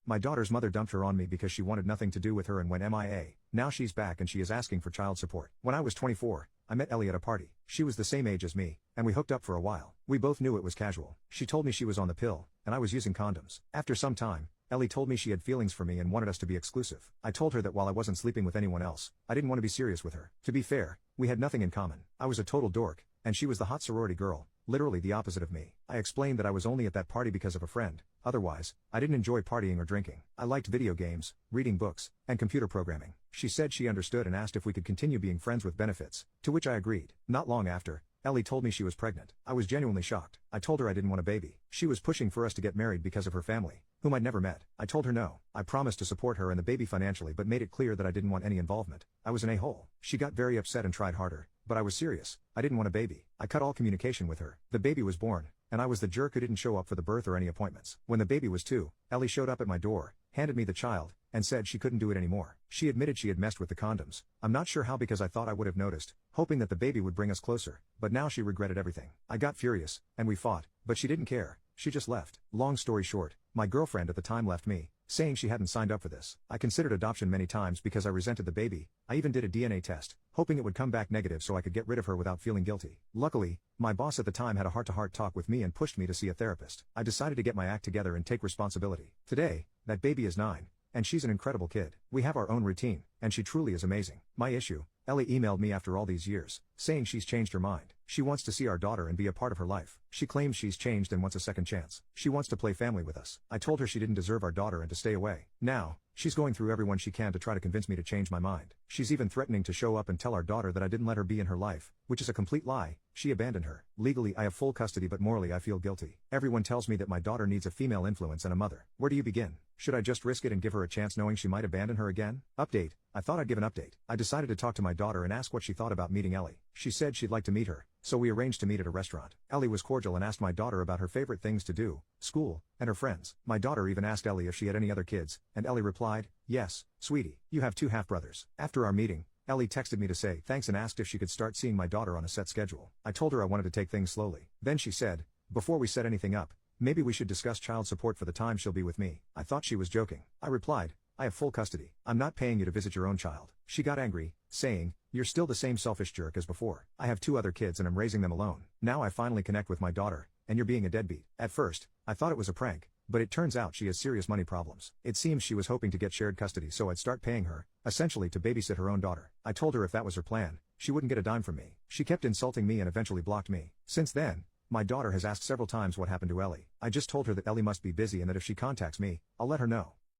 My daughter's mother dumped her on me because she wanted nothing to do with her and went MIA. Now she's back and she is asking for child support. When I was 24, I met Ellie at a party. She was the same age as me, and we hooked up for a while. We both knew it was casual. She told me she was on the pill, and I was using condoms. After some time, Ellie told me she had feelings for me and wanted us to be exclusive. I told her that while I wasn't sleeping with anyone else, I didn't want to be serious with her. To be fair, we had nothing in common. I was a total dork, and she was the hot sorority girl, literally the opposite of me. I explained that I was only at that party because of a friend. Otherwise, I didn't enjoy partying or drinking. I liked video games, reading books, and computer programming. She said she understood and asked if we could continue being friends with benefits, to which I agreed. Not long after, Ellie told me she was pregnant. I was genuinely shocked. I told her I didn't want a baby. She was pushing for us to get married because of her family, whom I'd never met. I told her no. I promised to support her and the baby financially but made it clear that I didn't want any involvement. I was an a-hole. She got very upset and tried harder, but I was serious. I didn't want a baby. I cut all communication with her. The baby was born, and I was the jerk who didn't show up for the birth or any appointments. When the baby was 2, Ellie showed up at my door, handed me the child, and said she couldn't do it anymore. She admitted she had messed with the condoms. I'm not sure how because I thought I would have noticed, hoping that the baby would bring us closer, but now she regretted everything. I got furious, and we fought, but she didn't care. She just left. Long story short, my girlfriend at the time left me, saying she hadn't signed up for this. I considered adoption many times because I resented the baby. I even did a DNA test, hoping it would come back negative so I could get rid of her without feeling guilty. Luckily, my boss at the time had a heart-to-heart talk with me and pushed me to see a therapist. I decided to get my act together and take responsibility. Today, that baby is 9. And she's an incredible kid. We have our own routine, and she truly is amazing. My issue: Ellie emailed me after all these years, saying she's changed her mind. She wants to see our daughter and be a part of her life. She claims she's changed and wants a second chance. She wants to play family with us. I told her she didn't deserve our daughter and to stay away. Now, she's going through everyone she can to try to convince me to change my mind. She's even threatening to show up and tell our daughter that I didn't let her be in her life, which is a complete lie. She abandoned her. Legally I have full custody but morally I feel guilty. Everyone tells me that my daughter needs a female influence and a mother. Where do you begin? Should I just risk it and give her a chance knowing she might abandon her again? Update: I thought I'd give an update. I decided to talk to my daughter and ask what she thought about meeting Ellie. She said she'd like to meet her, so we arranged to meet at a restaurant. Ellie was cordial and asked my daughter about her favorite things to do, school, and her friends. My daughter even asked Ellie if she had any other kids, and Ellie replied, "Yes, sweetie, you have 2 half-brothers." After our meeting, Ellie texted me to say thanks and asked if she could start seeing my daughter on a set schedule. I told her I wanted to take things slowly. Then she said, before we set anything up, maybe we should discuss child support for the time she'll be with me. I thought she was joking. I replied, I have full custody. I'm not paying you to visit your own child. She got angry, saying, you're still the same selfish jerk as before. I have 2 other kids and I'm raising them alone. Now I finally connect with my daughter, and you're being a deadbeat. At first, I thought it was a prank, but it turns out she has serious money problems. It seems she was hoping to get shared custody so I'd start paying her, essentially to babysit her own daughter. I told her if that was her plan, she wouldn't get a dime from me. She kept insulting me and eventually blocked me. Since then, my daughter has asked several times what happened to Ellie. I just told her that Ellie must be busy and that if she contacts me, I'll let her know.